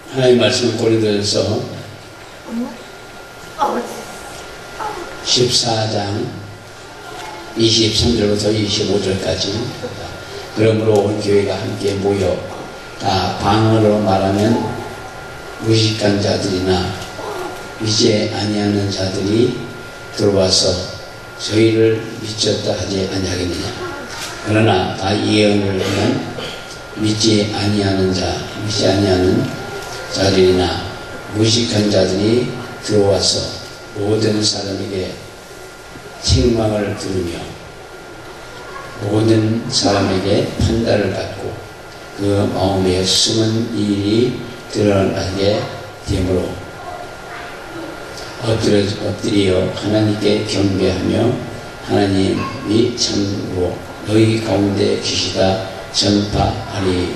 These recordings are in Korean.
하나님 말씀은 고린도전서 14장 23절부터 25절까지 그러므로 온 교회가 함께 모여 다 방언으로 말하면 무식한 자들이나 믿지 아니하는 자들이 들어와서 저희를 미쳤다 하지 아니하겠느냐. 그러나 다 예언을 하면 믿지 아니하는 자들이나 무식한 자들이 들어와서 모든 사람에게 책망을 들으며 모든 사람에게 판단을 받고 그 마음에 숨은 일이 드러나게 되므로 엎드려 하나님께 경배하며 하나님이 참으로 너희 가운데 계시다 전파하리라.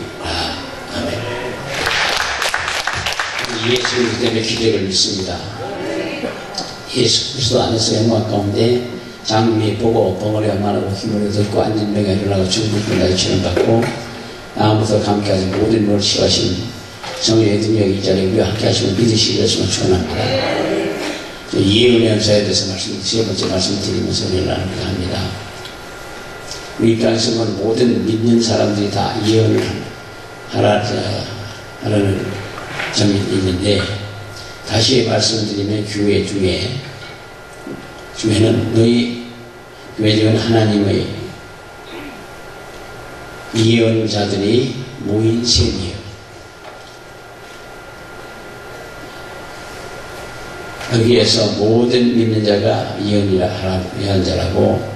아멘. 예수 그리스도 때문에 기적을 믿습니다. 예수 그리스도 안에서 영광 가운데 장미 보고 벙어리가 많고 힘을 얻고 앉은 병에 일어나고 죽은 끝까지 치료받고 다음부터 함께하신 모든 걸 치유하신 성령의 능력이 이 자리에 우리와 함께하시고 믿으시기 위해서 축원합니다. 예언의 연사에 대해서 세 번째 말씀을 드리면서 은혜를 합니다. 우리 입장에서는 모든 믿는 사람들이 다 예언을 하라는 점이 있는데 다시 말씀드리면 교회 중에는 너희 교회 중에는 하나님의 예언자들이 모인 셈이에요. 여기에서 모든 믿는 자가 예언자라고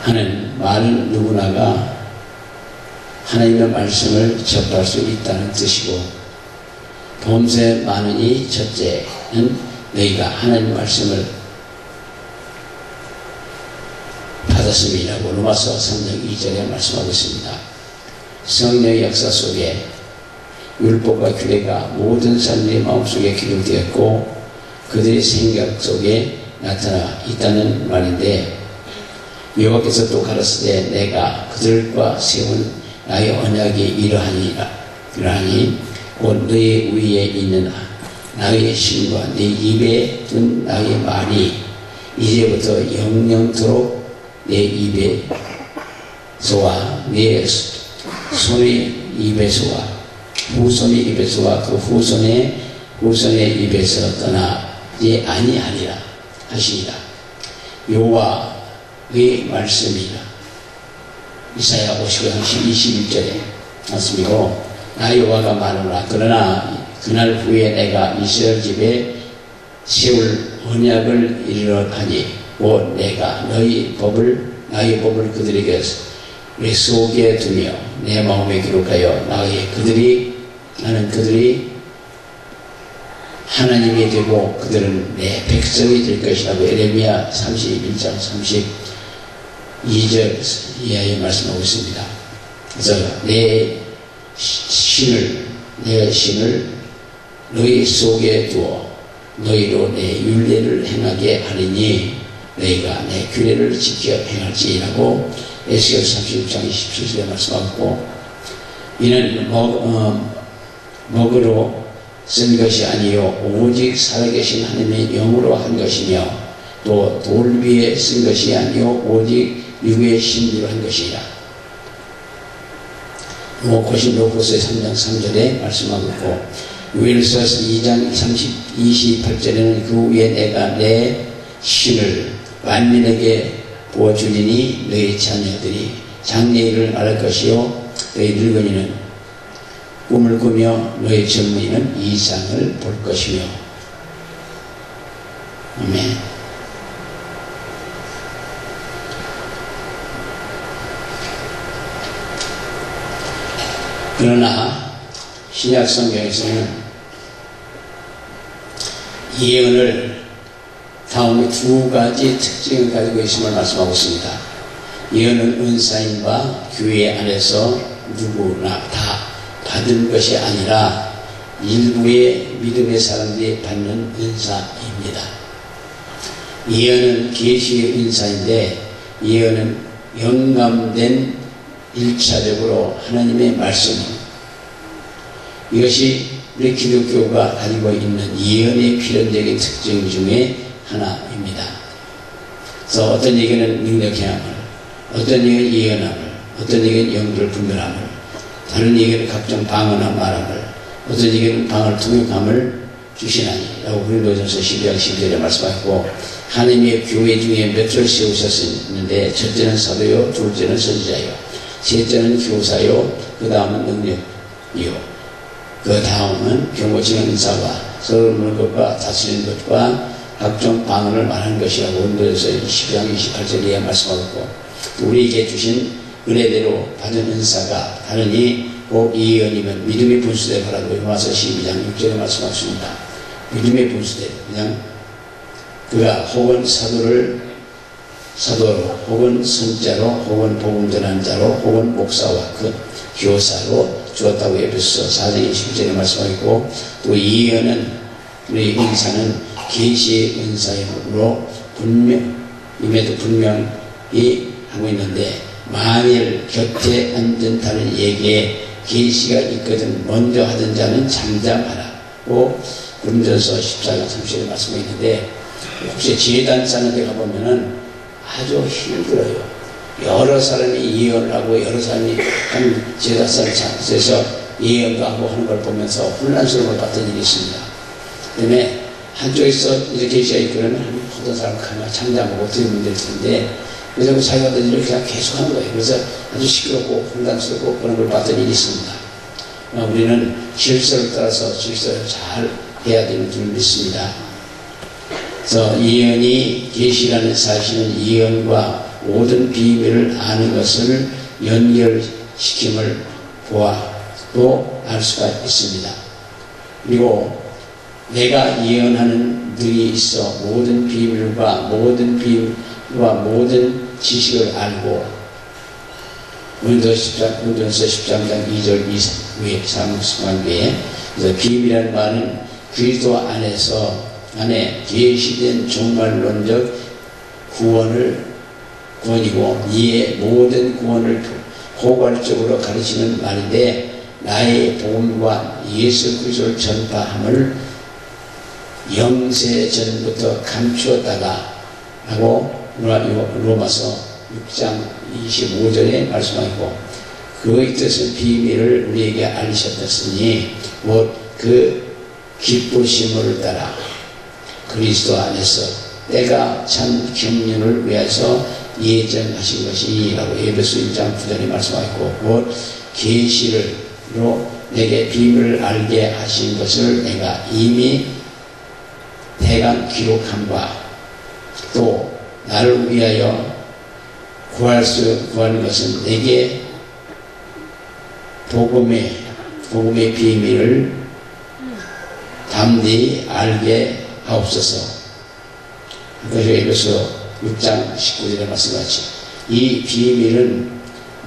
하는 말은 누구나가 하나님의 말씀을 접할 수 있다는 뜻이고 범세 많으니 첫째는 너희가 하나님의 말씀을 받았음이라고 로마서 3장 2절에 말씀하고 있습니다. 성령의 역사 속에 율법과 규례가 모든 사람들의 마음속에 기록되었고 그들의 생각 속에 나타나 있다는 말인데 여호와께서 또 가라사대 내가 그들과 세운 나의 언약이 이러하니 곧 너희 위에 있는 나의 신과 네 입에 둔 나의 말이 이제부터 영영토록 내 입에서와 내 손의 입에서와 후손의 입에서와 그 후손의 입에서 떠나지 아니하리라 하시니라. 여호와의 말씀이라. 이사야 55장 21절에 말씀이고 나 여호와가 말하노라. 그러나 그날 후에 내가 이스라엘 집에 세울 언약을 이르러하니 곧 내가 나의 법을 그들에게 내 속에 두며 내 마음에 기록하여 나는 그들이 하나님이 되고 그들은 내 백성이 될 것이라고 에레미야 31장 32절 이하에 말씀하고 있습니다. 그래서 내 신을 너희 속에 두어 너희로 내 율례를 행하게 하리니 너희가 내 규례를 지켜 행할지라고 에스겔 36장 27절에 말씀하고 이는 먹으로 쓴 것이 아니요 오직 살아계신 하나님의 영으로 한 것이며 또 돌 위에 쓴 것이 아니요 오직 육의 신비로 한 것이라. 고린도후서 3장 3절에 말씀하고 있고 요엘서 2장 28절에는 그 위에 내가 내 신을 만민에게 부어주리니 너희 자녀들이 장래일을 말할 것이요 너희 늙은이는 꿈을 꾸며 너희 젊은이는 이상을 볼 것이며. 아멘. 그러나 신약 성경에서는 예언을 다음에 두 가지 특징을 가지고 있음을 말씀하고 있습니다. 예언은 은사인과 교회 안에서 누구나 다 받은 것이 아니라 일부의 믿음의 사람들이 받는 은사입니다. 예언은 계시의 은사인데 예언은 영감된 일차적으로 하나님의 말씀 이것이 우리 기독교가 가지고 있는 예언의 필연적인 특징 중에 하나입니다. 그래서 어떤 얘기는 능력해야함을, 어떤 얘기는 예언함을, 어떤 얘기는 영들 분별함을, 다른 얘기는 각종 방언과 말함을, 어떤 얘기는 방언을 통역함을 주시나니 라고 고린도전서 12장 12절에 말씀하셨고, 하나님의 교회 중에 몇을 세우셨는데 첫째는 사도요, 둘째는 선지자요, 셋째는 교사요, 그 다음은 능력이요, 그 다음은 경고치는 은사와 서로 묻는 것과 다스리는 것과 각종 방언을 말하는 것이라고 고린도전서 12장 28절에 말씀하셨고, 우리에게 주신 은혜대로 받은 은사가 다르니 꼭 예언이면 믿음의 분수대로라고 요한서 12장 6절에 말씀하셨습니다. 믿음의 분수대로, 그냥 그가 혹은 사도로, 혹은 선자로, 혹은 복음 전하는 자로, 혹은 목사와 그 교사로 주었다고 에베소서 4장 20절에 말씀하셨고, 또 예언은 우리 은사는 계시의 은사이므로 임에도 분명히 하고 있는데, 만일 곁에 앉은 다른 얘기에 계시가 있거든 먼저 하던 자는 잠잠하라고 고린도전서 14장 30절에 말씀하고 있는데, 혹시 제단 짜는 데 가보면은 아주 힘들어요. 여러 사람이 예언을 하고 여러 사람이 한 제단산을 찾아서 예언도 하고 하는 걸 보면서 혼란스러움을 받던 일이 있습니다. 그다음에 한쪽에서 이렇게 계시가 있고 그러면 어떤 사람은 가만 잠잠하고 어떻게 문제를 텐데, 그래서 그 자기가 하던 일을 그냥 계속 하는 거예요. 그래서 아주 시끄럽고 혼란스럽고 그런 걸 받던 일이 있습니다. 우리는 질서를 따라서 질서를 잘 해야 되는 줄 믿습니다. 그래서 예언이 계시라는 사실은 예언과 모든 비밀을 아는 것을 연결시킴을 보아도 알 수가 있습니다. 그리고 내가 예언하는 능이 있어 모든 비밀과 모든 지식을 알고, 고린도전서 10장 2절 이후에 3장 외에, 그래서 비밀이라는 말은 그리스도 안에 계시된 종말론적 구원이고 이에 모든 구원을 포괄적으로 가르치는 말인데, 나의 복음과 예수 그리스도를 전파함을 영세 전부터 감추었다가 라고 로마서 6장 25절에 말씀하고, 그의 뜻은 비밀을 우리에게 알리셨으니 곧 그 기쁘심을 따라 그리스도 안에서 때가 참 경륜을 위해서 예정하신 것이라고 에베소 1장 9절에 말씀하고, 곧 계시로 내게 비밀을 알게 하신 것을 내가 이미 대강 기록함과, 또 나를 위하여 구하는 것은 내게 복음의 비밀을 담대히 알게 하옵소서. 그래서 에베소 6장 19절에 말씀같이 이 비밀은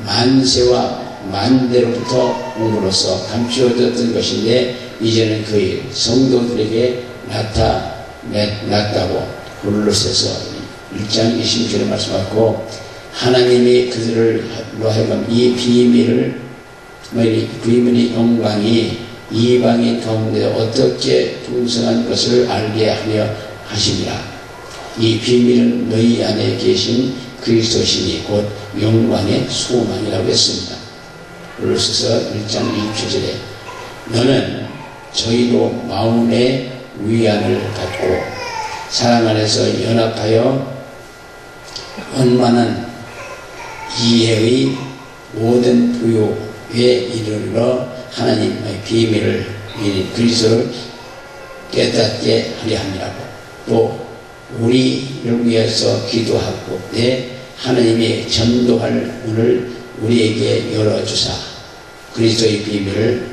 만세와 만대로부터 옴으로써 감추어졌던 것인데 이제는 그의 성도들에게 나타났다고 골로새서 1장 20절에 말씀하고, 하나님이 그들로 하여금 이 비밀의 영광이 이방인 가운데 어떻게 풍성한 것을 알게 하려 하심이라. 이 비밀은 너희 안에 계신 그리스도시니 곧 영광의 소망이라고 했습니다. 골로새서 1장 27절에 너는 저희도 마음의 위안을 갖고 사랑 안에서 연합하여 원만한 이해의 모든 부요에 이르러 하나님의 비밀을 그리스도를 깨닫게 하려 함이라고. 또 우리를 위해서 기도하고 하나님이 전도할 문을 우리에게 열어주사 그리스도의 비밀을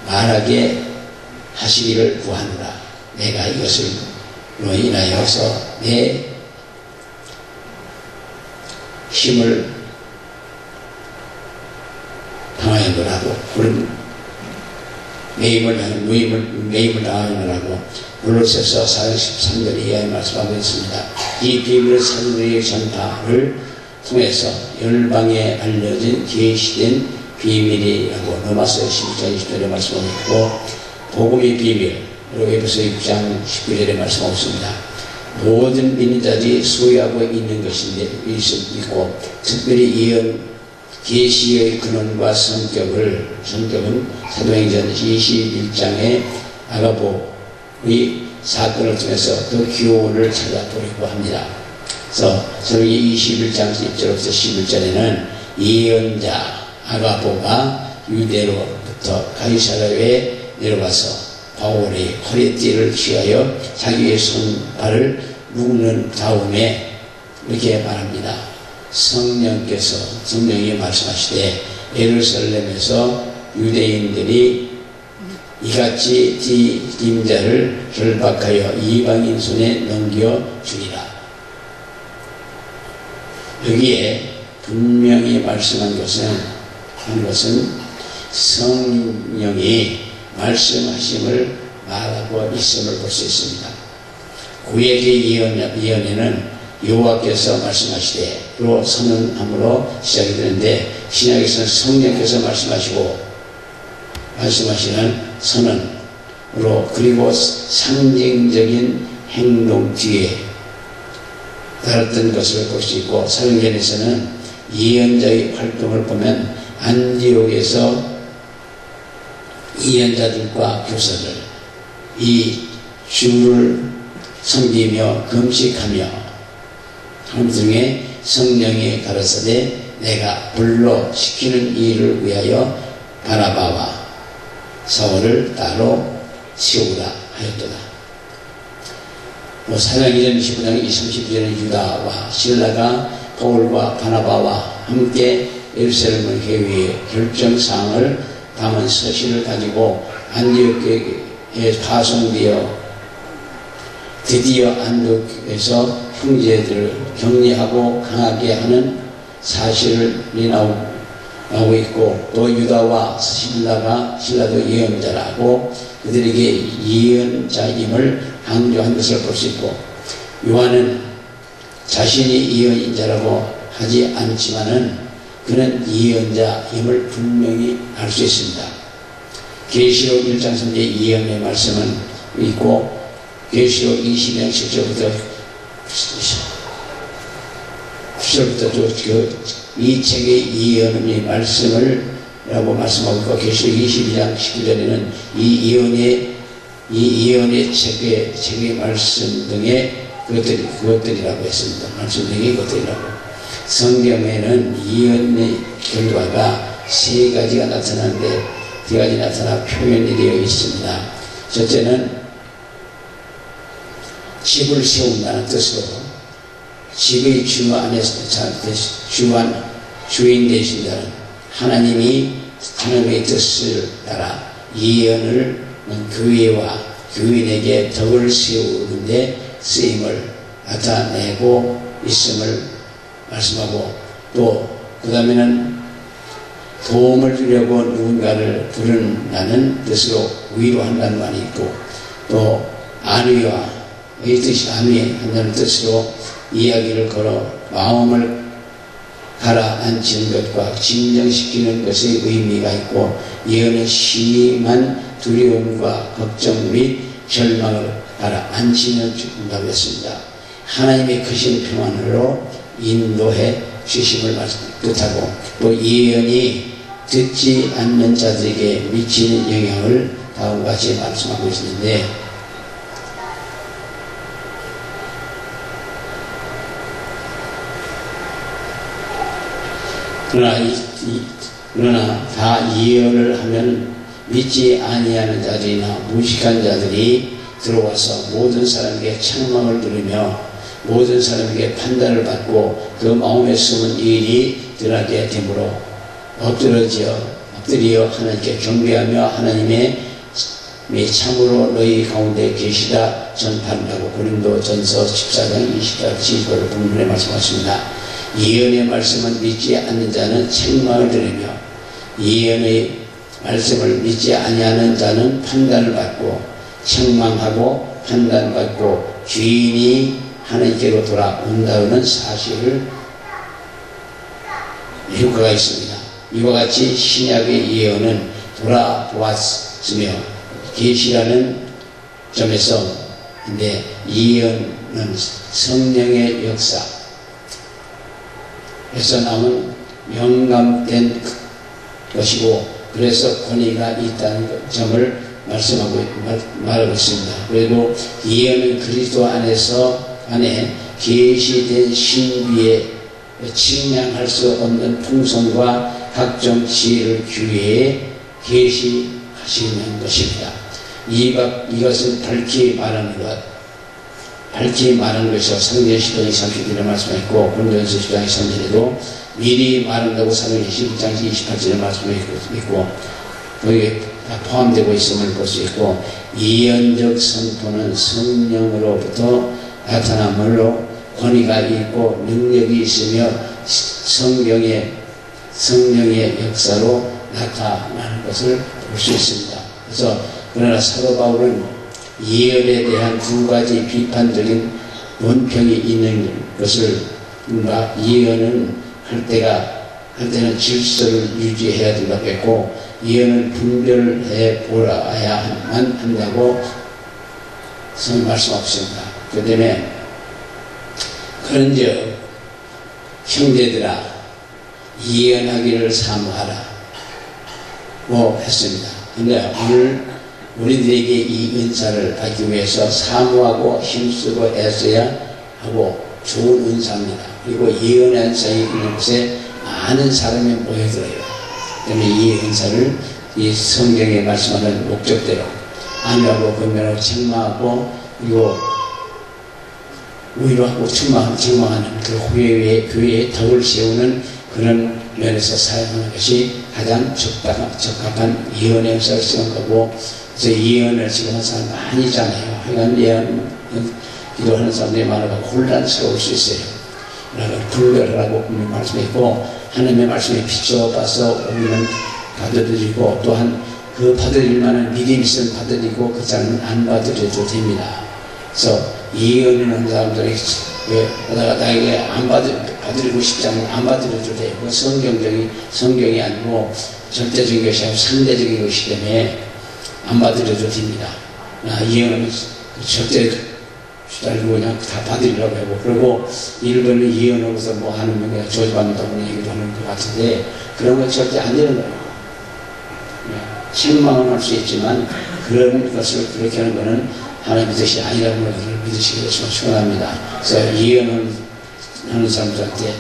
말하게 하시기를 구하노라. 내가 이것으로 인하여서 내 힘을 당하였노라고, 매임을 당하였노라고 골로새서 4장 13절에 이하에 말씀하고 있습니다. 이 비밀의 사도의 전파를 통해서 열방에 알려진 계시된 비밀이라고 로마서 11장 20절에 말씀하고 있고, 복음의 비밀, 그리고 에베소 6장 19절에 말씀하고 있습니다. 모든 믿는 자들이 소유하고 있는 것인데 있고, 특별히 예언 계시의 근원과 성격은 사도행전 21장의 아가보의 사건을 통해서 그 기원을 찾아보려고 합니다. 그래서 사도행전 21장 1절부터 11절에는 예언자 아가보가 유대로부터 가이사랴에 내려와서 바울의 허리띠를 취하여 자기의 손발을 묶는 다음에 이렇게 말합니다. 성령이 말씀하시되 예루살렘에서 유대인들이 이같이 임자를 결박하여 이방인 손에 넘겨주리라. 여기에 분명히 말씀한 것은 성령이 말씀하심을 말하고 있음을 볼 수 있습니다. 구약의 예언에는 여호와께서 말씀하시되,로 선언함으로 시작이 되는데, 신약에서는 성령께서 말씀하시는 선언으로, 그리고 상징적인 행동 뒤에 따랐던 것을 볼 수 있고, 사도행전에서는 예언자의 활동을 보면 안디옥에서 예언자들과 교사들 이 주를 섬기며 금식하며 하는 중에 성령이 가라사대 내가 불러 시키는 일을 위하여 바나바와 사울을 따로 세우라 하였도다. 사도행전 25장 29절에 유다와 실라가 바울과 바나바와 함께 예루살렘 회의의 결정사항을 담은 서신을 가지고 안디옥에 파송되어 드디어 안디옥에서 형제들을 격려하고 강하게 하는 사실이 나오고 있고, 또 유다와 신라도 예언자라고 그들에게 예언자임을 강조한 것을 볼 수 있고, 요한은 자신이 예언자라고 하지 않지만은 그는 예언자임을 분명히 알 수 있습니다. 계시록 1장 3절 예언의 말씀은 있고, 계시록 20장 10절부터 이 책의 예언의 말씀을 라고 말씀하고 있고, 계시록 22장 19절에는 이 예언의 책의 말씀 등의 그것들이라고 했습니다. 말씀 등의 것들이라고. 성경에는 예언의 결과가 세 가지가 나타나는데, 세 가지 나타나 표현이 되어 있습니다. 첫째는 집을 세운다는 뜻으로 집의 주인 되신다는 하나님의 뜻을 따라 예언을 교회와 교인에게 덕을 세우는데 쓰임을 나타내고 있음을 말씀하고, 또 그 다음에는 도움을 주려고 누군가를 부른다는 뜻으로 위로한다는 말이 있고, 또 안위한다는 뜻으로 이야기를 걸어 마음을 가라앉히는 것과 진정시키는 것의 의미가 있고, 예언의 심한 두려움과 걱정 및 절망을 가라앉히는 준다고 했습니다. 하나님의 크신 평안으로 인도해 주심을 뜻하고, 또 예언이 듣지 않는 자들에게 미치는 영향을 다음과 같이 말씀하고 있는데, 그러나 다 예언을 하면 믿지 아니하는 자들이나 무식한 자들이 들어와서 모든 사람에게 책망을 들으며 모든 사람에게 판단을 받고 그 마음에 숨은 일이 드러나게 되므로 엎드려 하나님께 경배하며 하나님의 참으로 너희 가운데 계시다 전파한다고 고린도전서 14장 24절 본문에 말씀하십니다. 예언의 말씀을 믿지 않는 자는 책망을 들으며 예언의 말씀을 믿지 아니하는 자는 판단을 받고 책망하고 판단받고 주인이 하나님께로 돌아온다는 사실을 효과가 있습니다. 이와 같이 신약의 예언은 돌아보았으며 계시라는 점에서 근데 예언은 성령의 역사에서 나온 영감된 것이고 그래서 권위가 있다는 점을 말하고 있습니다. 그리고 예언은 그리스도 안에 계시된 신비에 측량할 수 없는 풍성과 각종 지혜를 규례에 계시하시는 것입니다. 이것은 밝히 말하는 것이요 사도행전 10장 31절에 말씀했고 고린도전서 10장 3절에도 미리 말한다고 사도행전 11장 28절에 말씀했고 거기에 다 포함되고 있음을 볼 수 있고 예언적 선포는 성령으로부터 나타남으로 권위가 있고 능력이 있으며 성령의 역사로 나타나는 것을 볼 수 있습니다. 그러나 사도 바울은 예언에 대한 두 가지 비판적인 논평이 있는 것을 예언은 할 때는 질서를 유지해야 된다고 했고 예언을 분별해 보아야만 한다고 말씀하고 있습니다. 그 때문에 그런즉 형제들아 예언하기를 사모하라 고 했습니다. 근데 오늘 우리들에게 이 은사를 받기 위해서 사모하고 힘쓰고 애써야 하고 좋은 은사입니다. 그리고 예언의 은사에 있는 곳에 많은 사람이 모여들어요. 때문에 이 은사를 이 성경에 말씀하는 목적대로 안위하고 건면하고 책망하고 그리고 위로하고 책망하는 그 교회의 덕을 세우는 그런 면에서 사용하는 것이 가장 적합한 예언의 은사를 쓰는 거고 그래서 예언을 지금 하는 사람 많이 있잖아요. 하여간 예언 기도하는 사람들이 많아서 혼란스러울 수 있어요. 그러나 분별하라고 말씀했고 하나님의 말씀에 비춰봐서 우리는 받아들이고 또한 그 받아들일 만한 믿음이 있으면 받아들이고 그 사람은 안 받아들여도 됩니다. 그래서 예언을 하는 사람들이 나에게 안 받아들이고 싶지 않으면 안 받아들여도 돼요. 그건 성경이 아니고 절대적인 것이 아니고 상대적인 것이기 때문에 안 받아들여도 됩니다. 예언은 절대 달고 그냥 다 받으려고 하고 그리고 일본은 예언하고서 뭐 하는 거 그냥 조집한다고 얘기도 하는 것 같은데 그런 건 절대 안 되는 거예요. 책망은 할 수 있지만 그런 것을 그렇게 하는 것은 하나님의 뜻이 아니라고 믿으시기 위해서 축원합니다. 그래서 예언을 하는 사람들한테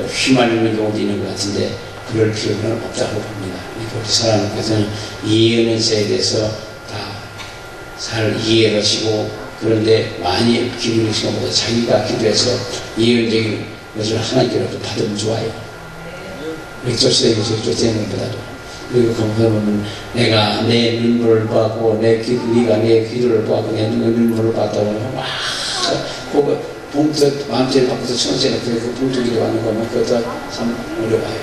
휘말리는 경우도 있는 것 같은데 그럴 필요는 없다고 봅니다. 우리 사람께서는 예언에 대해서 다 잘 이해를 하시고 그런데 많이 기도하시는 것보다 자기가 기도해서 예언적인 것을 하나님께로부터 받으면 좋아요. 엑소스에서 되는 것보다도. 그리고 거기서 보면 내가 내 눈물을 보았고 네가 내 기도를 보았고 내 눈물을 봤다고 하면 막 그거 봉투 마음대로 바꿔서 천세가 그 봉투 기도하는 거면 그것도 참 어려워요.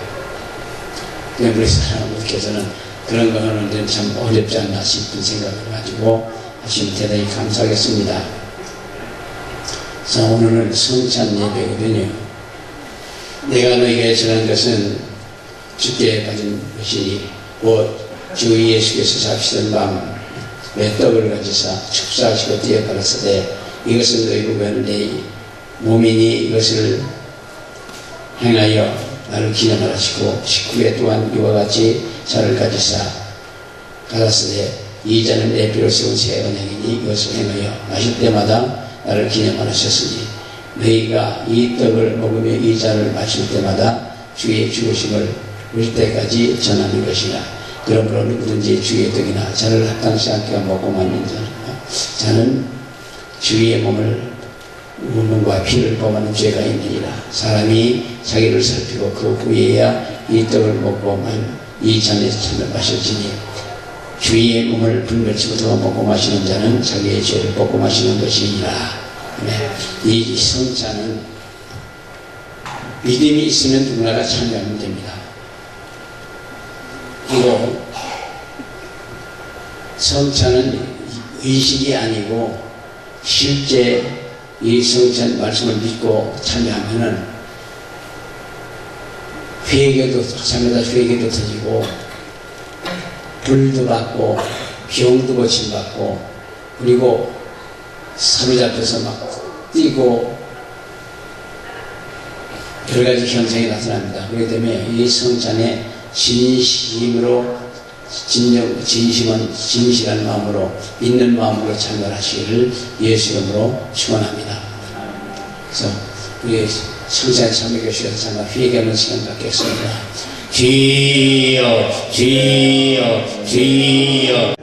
그냥 우리 사람들께서는 그런 거 하는데 참 어렵지 않나 싶은 생각을 가지고 하시면 대단히 감사하겠습니다. 자, 오늘은 성찬 예배거든요. 내가 너희에게 전한 것은 주께 받은 것이니 곧 주 예수께서 잡히던 밤에 떡을 가지사 축사하시고 떼어 가라사대 이것은 너희 보면 내 몸이니 이것을 행하여 나를 기념하시고 식후에 또한 이와 같이 잔을 가지사 가라사대 이 잔은 내 피로 세운 새 언약이니 이것을 행하여 마실 때마다 나를 기념하셨으니 너희가 이 떡을 먹으며 이 잔을 마실 때마다 주의 죽으심을 올 때까지 전하는 것이라. 그러므로 누구든지 주의 떡이나 잔을 합당치 않게 먹고 마는 자는 주의 몸과 피를 범하는 죄가 있느니라. 사람이 자기를 살피고 그 후에야 이 떡을 먹고 이 잔의 잔을 마실지니 주의 몸을 분별치 못하고 먹고 마시는 자는 자기의 죄를 먹고 마시는 것이니라. 네. 이 성찬은 믿음이 있으면 누구나가 참여하면 됩니다. 그리고 성찬은 의식이 아니고 실제 이 성찬 말씀을 믿고 참여하면은 회개도 참여다 회개도 터지고 불도 받고 병도 고침받고 그리고 사로잡혀서 막 뛰고 여러가지 현상이 나타납니다. 그렇기 때문에 이 성찬에 진심으로 진실한 마음으로 믿는 마음으로 참여하시기를 예수 이름으로 축원합니다. 그래서 우리 성찬에 참여해 주셔서 정말 회개하는 시간 갖겠습니다. 주여 주여 주여